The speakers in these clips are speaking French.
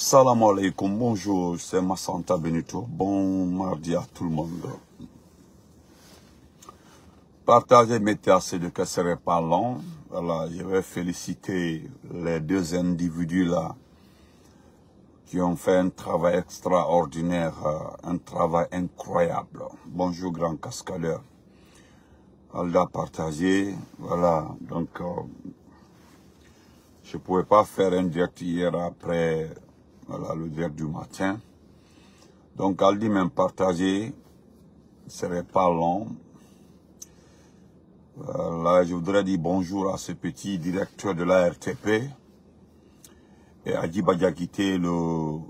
Salam alaikum, bonjour, c'est Massanta Benito. Bon mardi à tout le monde. Partagez, mettez assez de que ce serait pas long. Voilà, je vais féliciter les deux individus là qui ont fait un travail extraordinaire, un travail incroyable. Bonjour, grand cascadeur. Alda partagé, voilà, donc je ne pouvais pas faire un direct hier après voilà, le direct du matin. Donc Aldi même partagé, ce serait pas long. Là, je voudrais dire bonjour à ce petit directeur de la RTP et à Djiba Diakité, le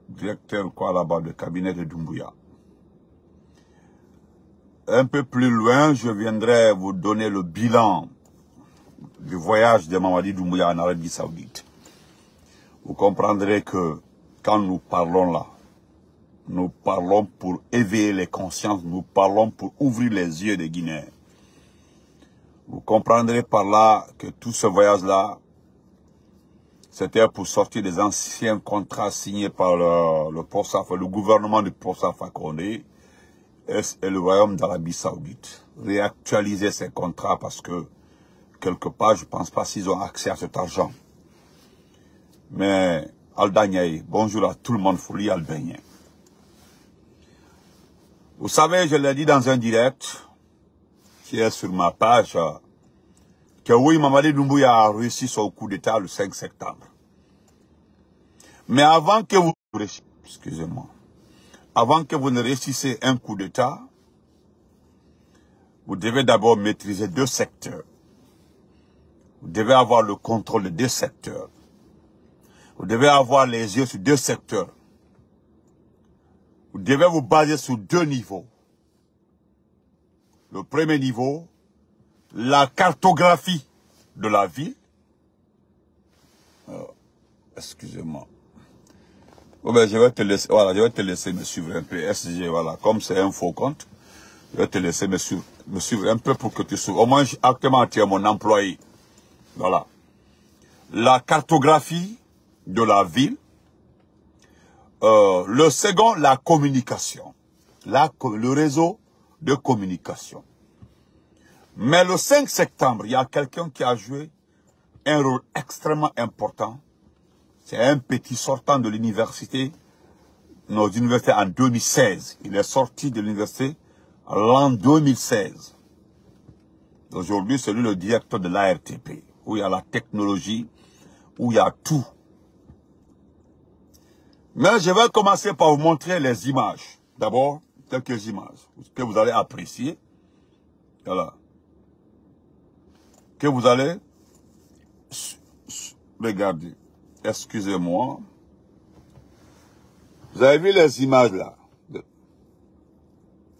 directeur quoi là-bas de cabinet de Doumbouya. Un peu plus loin, je viendrai vous donner le bilan du voyage de Mamadi Doumbouya en Arabie Saoudite. Vous comprendrez que quand nous parlons là, nous parlons pour éveiller les consciences, nous parlons pour ouvrir les yeux des Guinéens. Vous comprendrez par là que tout ce voyage-là, c'était pour sortir des anciens contrats signés par le gouvernement du Professeur Condé et le royaume d'Arabie Saoudite. Réactualiser ces contrats parce que, quelque part, je ne pense pas s'ils ont accès à cet argent. Mais, Aldagnaï, bonjour à tout le monde, folie Albagné. Vous savez, je l'ai dit dans un direct qui est sur ma page, que oui, Mamadi Doumbouya a réussi son coup d'État le 5 septembre. Mais avant que vous, excusez-moi, avant que vous ne réussissiez un coup d'État, vous devez d'abord maîtriser deux secteurs. Vous devez avoir le contrôle de deux secteurs. Vous devez avoir les yeux sur deux secteurs. Vous devez vous baser sur deux niveaux. Le premier niveau, la cartographie de la ville. Excusez-moi. Oh ben, je vais te laisser, voilà, je vais te laisser me suivre un peu. SG, voilà, comme c'est un faux compte, je vais te laisser me suivre un peu pour que tu suives. Au moins, actuellement, tu es mon employé. Voilà. La cartographie de la ville. Le second, la communication. Le réseau de communication. Mais le 5 septembre, il y a quelqu'un qui a joué un rôle extrêmement important. C'est un petit sortant de l'université, nos universités en 2016. Il est sorti de l'université en l'an 2016. Aujourd'hui, c'est lui le directeur de l'ARTP, où il y a la technologie, où il y a tout. Mais je vais commencer par vous montrer les images. D'abord, quelques images que vous allez apprécier. Voilà. Que vous allez regarder. Excusez-moi. Vous avez vu les images là?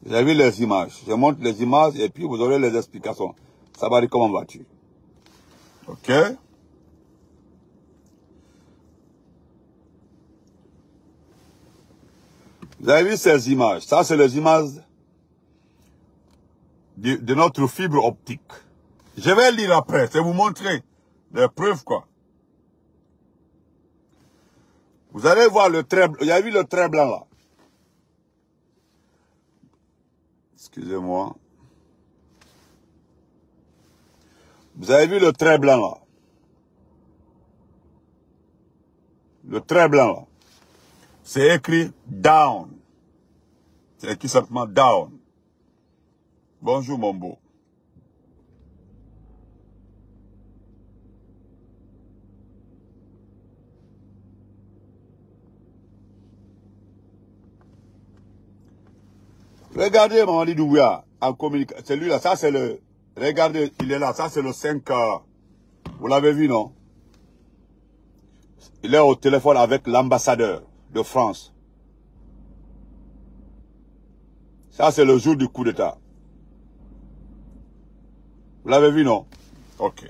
Vous avez vu les images? Je montre les images et puis vous aurez les explications. Ça va dire comment vas-tu? Ok? Vous avez vu ces images? Ça, c'est les images de notre fibre optique. Je vais lire après, je vais vous montrer les preuves, quoi. Vous allez voir le trait blanc. Vous avez vu le trait blanc, là? Excusez-moi. Vous avez vu le trait blanc, là? Le trait blanc, là. C'est écrit down. C'est écrit simplement down. Bonjour, mon beau. Regardez Mamadi Doumbouya en communication. C'est lui là, ça c'est le... Regardez, il est là, ça c'est le 5... vous l'avez vu, non? Il est au téléphone avec l'ambassadeur de France. Ça c'est le jour du coup d'État. Vous l'avez vu, non? Ok.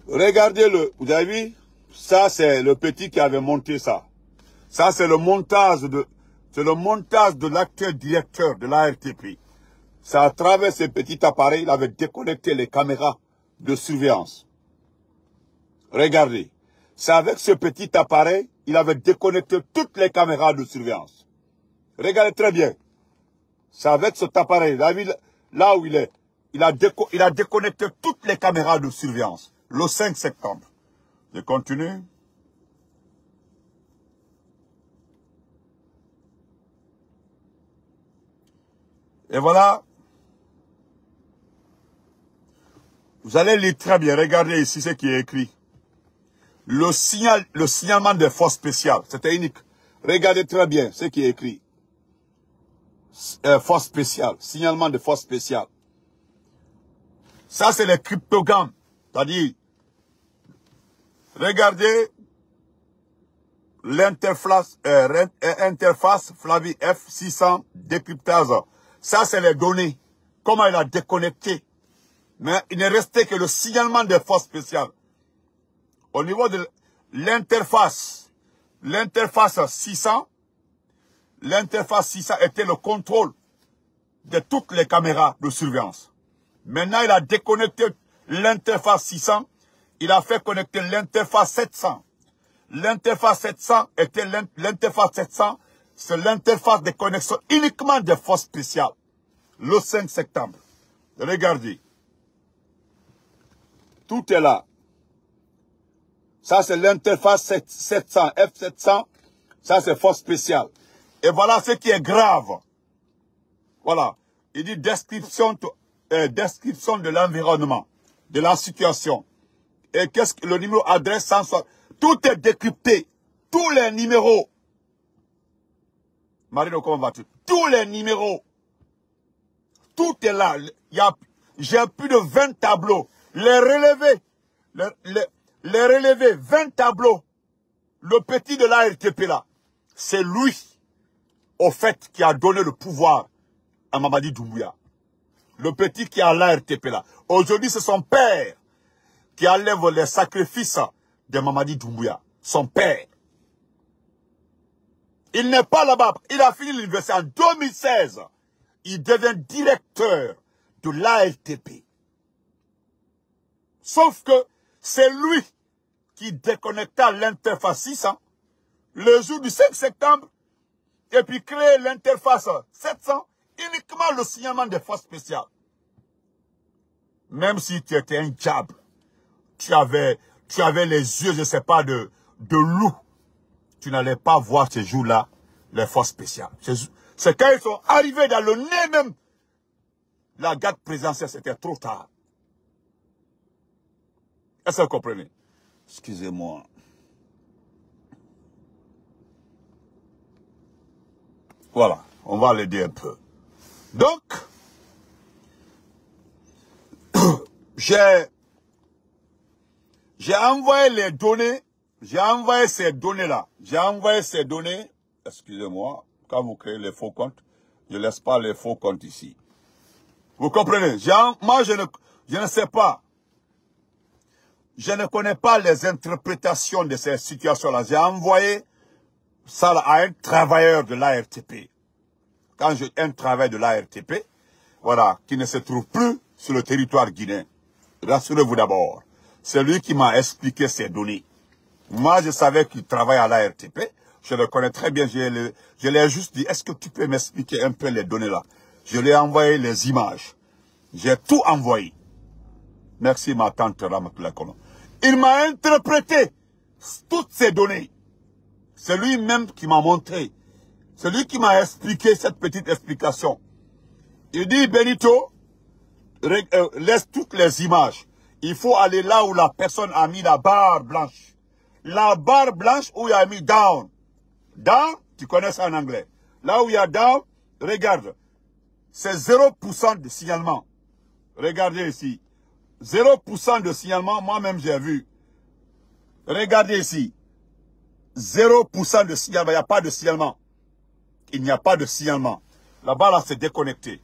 Regardez-le, vous avez vu? Ça, c'est le petit qui avait monté ça. Ça, c'est le montage de l'acteur directeur de l'ARTP. C'est à travers ce petit appareil, il avait déconnecté les caméras de surveillance. Regardez. C'est avec ce petit appareil, il avait déconnecté toutes les caméras de surveillance. Regardez très bien. C'est avec cet appareil, là où il est, il a déconnecté toutes les caméras de surveillance. Le 5 septembre. Je continue. Et voilà. Vous allez lire très bien. Regardez ici ce qui est écrit. Le signalement des forces spéciales. C'était unique. Regardez très bien ce qui est écrit. Force spéciale. Signalement de forces spéciales. Ça, c'est les cryptogrammes. C'est-à-dire, regardez l'interface Flavie F600 décryptage. Ça, c'est les données. Comment il a déconnecté. Mais il n'est resté que le signalement des forces spéciales. Au niveau de l'interface 600, l'interface 600 était le contrôle de toutes les caméras de surveillance. Maintenant, il a déconnecté l'interface 600. Il a fait connecter l'interface 700. L'interface 700 était l'interface 700. C'est l'interface de connexion uniquement des forces spéciales. Le 5 septembre. Regardez. Tout est là. Ça, c'est l'interface 700, F700. Ça, c'est force spéciale. Et voilà ce qui est grave. Voilà. Il dit description de l'environnement, de la situation. Et qu'est-ce que le numéro adresse 160. Tout est décrypté. Tous les numéros. Marino, comment vas-tu? Tous les numéros. Tout est là. J'ai plus de 20 tableaux. Les relevés. Les relevés, 20 tableaux. Le petit de l'ARTP là, c'est lui, au fait, qui a donné le pouvoir à Mamadi Doumbouya. Le petit qui a l'ARTP là. Aujourd'hui, c'est son père qui enlève les sacrifices de Mamadi Doumbouya. Son père. Il n'est pas là-bas. Il a fini l'université en 2016. Il devient directeur de l'ARTP. Sauf que c'est lui qui déconnecta l'interface 600 le jour du 5 septembre et puis créer l'interface 700, uniquement le signalement des forces spéciales. Même si tu étais un diable, tu avais les yeux, je ne sais pas, de loup, tu n'allais pas voir ces jours-là les forces spéciales. C'est quand ils sont arrivés dans le nez même, la garde présidentielle, c'était trop tard. Est-ce que vous comprenez? Excusez-moi. Voilà, on va l'aider un peu. Donc, j'ai envoyé les données, j'ai envoyé ces données-là. J'ai envoyé ces données, excusez-moi, quand vous créez les faux comptes, je ne laisse pas les faux comptes ici. Vous comprenez? Moi, je ne sais pas. Je ne connais pas les interprétations de ces situations-là. J'ai envoyé ça à un travailleur de l'ARTP. Un travailleur de l'ARTP, voilà, qui ne se trouve plus sur le territoire guinéen. Rassurez-vous d'abord. C'est lui qui m'a expliqué ces données. Moi, je savais qu'il travaille à l'ARTP. Je le connais très bien. Je lui ai juste dit, est-ce que tu peux m'expliquer un peu les données là? Je lui ai envoyé les images. J'ai tout envoyé. Merci, ma tante Ramatoulaye Kono. Il m'a interprété toutes ces données. C'est lui-même qui m'a montré. C'est lui qui m'a expliqué cette petite explication. Il dit, Benito, laisse toutes les images. Il faut aller là où la personne a mis la barre blanche. La barre blanche où il a mis down. Down, tu connais ça en anglais. Là où il y a down, regarde. C'est 0% de signalement. Regardez ici. 0% de signalement, moi-même j'ai vu. Regardez ici. 0% de signalement, il n'y a pas de signalement. Il n'y a pas de signalement. Là-bas, là, c'est déconnecté.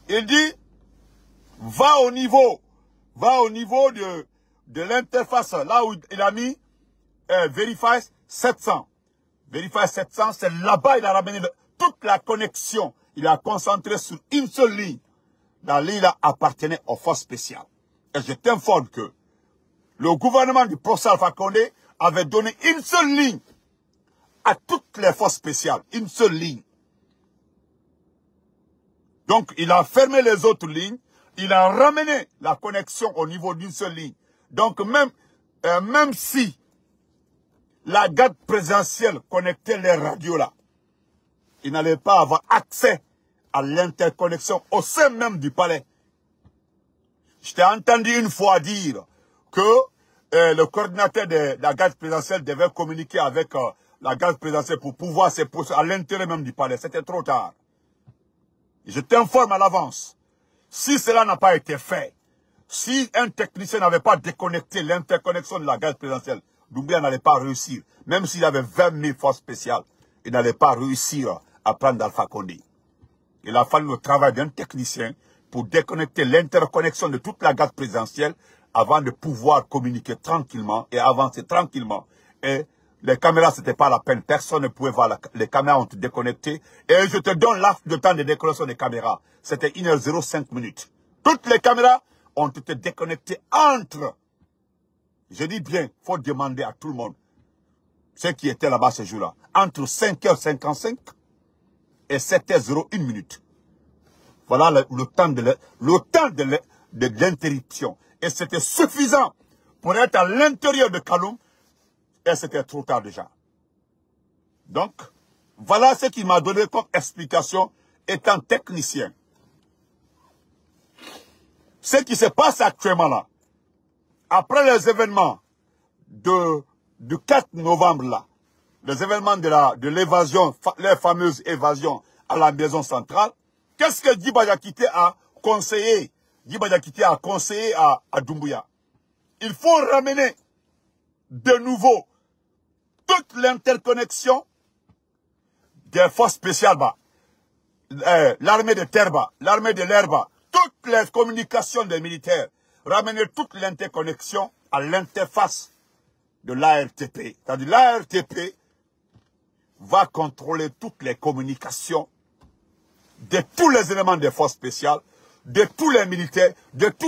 Il dit, va au niveau de l'interface, là où il a mis Verify 700. Verify 700, c'est là-bas, il a ramené toute la connexion. Il a concentré sur une seule ligne. La ligne là appartenait aux forces spéciales. Et je t'informe que le gouvernement du professeur Alpha Condé avait donné une seule ligne à toutes les forces spéciales. Une seule ligne. Donc, il a fermé les autres lignes. Il a ramené la connexion au niveau d'une seule ligne. Donc, même si la garde présidentielle connectait les radios là, il n'allait pas avoir accès à l'interconnexion au sein même du palais. Je t'ai entendu une fois dire que le coordinateur de la garde présidentielle devait communiquer avec la garde présidentielle pour pouvoir se poser à l'intérieur même du palais. C'était trop tard. Je t'informe à l'avance. Si cela n'a pas été fait, si un technicien n'avait pas déconnecté l'interconnexion de la garde présidentielle, Doumbouya n'allait pas réussir. Même s'il avait 20 000 forces spéciales, il n'allait pas réussir à prendre Alpha Condé. Il a fallu le travail d'un technicien pour déconnecter l'interconnexion de toute la garde présidentielle avant de pouvoir communiquer tranquillement et avancer tranquillement. Et les caméras, c'était pas la peine. Personne ne pouvait voir. Les caméras ont été déconnectées. Et je te donne le temps de déconnexion des caméras. C'était 1h05 minutes. Toutes les caméras ont été déconnectées entre. Je dis bien, il faut demander à tout le monde, ceux qui étaient là-bas ce jour-là, entre 5h55 et 7h01 minute. Voilà le temps de l'interruption. Et c'était suffisant pour être à l'intérieur de Kaloum. Et c'était trop tard déjà. Donc, voilà ce qu'il m'a donné comme explication étant technicien. Ce qui se passe actuellement là, après les événements du 4 novembre là, les événements de l'évasion, les fameuses évasions à la maison centrale, qu'est-ce que Djiba Diakité a conseillé? Djiba Diakité a conseillé à Doumbouya. Il faut ramener de nouveau toute l'interconnexion des forces spéciales, l'armée de terre, l'armée de l'air, toutes les communications des militaires, ramener toute l'interconnexion à l'interface de l'ARTP. C'est-à-dire l'ARTP va contrôler toutes les communications de tous les éléments des forces spéciales, de tous les militaires, de tous